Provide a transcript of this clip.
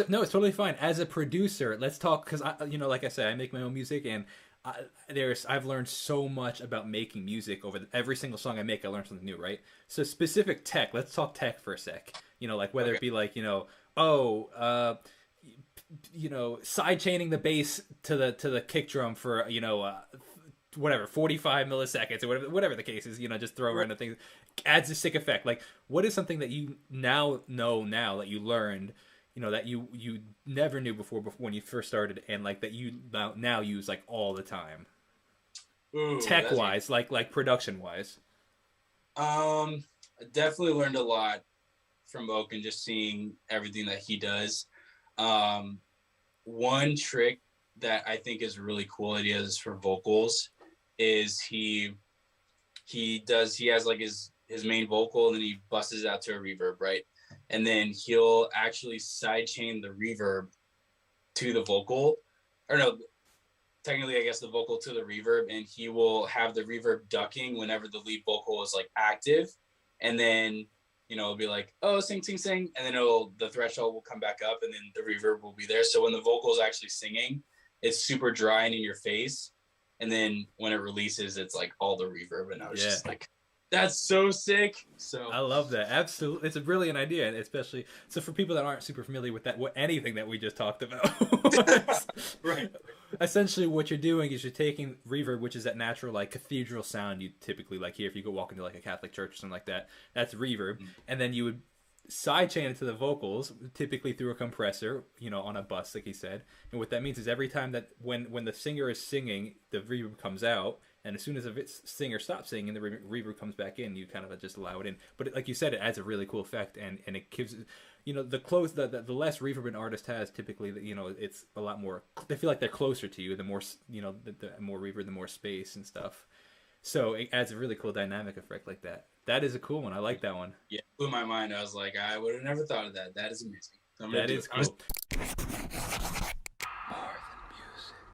No, it's totally fine. As a producer, let's talk, because like I said, I make my own music, and I've learned so much about making music over every single song I make. I learn something new, right? So specific tech. Let's talk tech for a sec. Like whether it be like side chaining the bass to the kick drum for whatever 45 milliseconds or whatever the case is. Just throw random things. Adds a sick effect. Like, what is something that you now that you learned, that you never knew before when you first started, and like that you now use like all the time, tech wise, like production wise? I definitely learned a lot from Oak and just seeing everything that he does. One trick that I think is really cool ideas for vocals is he has like his main vocal, and then he busts it out to a reverb, right? And then he'll actually sidechain the reverb to the vocal, or no, technically I guess the vocal to the reverb, and he will have the reverb ducking whenever the lead vocal is like active, and then it'll be like, oh, sing, sing, sing, and then the threshold will come back up, and then the reverb will be there. So when the vocal is actually singing, it's super dry and in your face, and then when it releases, it's like all the reverb, and I was just like, that's so sick. So I love that. Absolutely. It's a brilliant idea, especially so for people that aren't super familiar with anything that we just talked about. Right. Essentially what you're doing is you're taking reverb, which is that natural like cathedral sound you typically like hear if you go walk into like a Catholic church or something like that. That's reverb. And then you would sidechain it to the vocals, typically through a compressor, on a bus, like he said. And what that means is every time that when the singer is singing, the reverb comes out. And as soon as the singer stops singing, the reverb comes back in. You kind of just allow it in. But like you said, it adds a really cool effect, and it gives, the less reverb an artist has, typically, it's a lot more. They feel like they're closer to you. The more, the more reverb, the more space and stuff. So it adds a really cool dynamic effect like that. That is a cool one. I like that one. Yeah, blew my mind. I was like, I would have never thought of that. That is amazing. That is cool.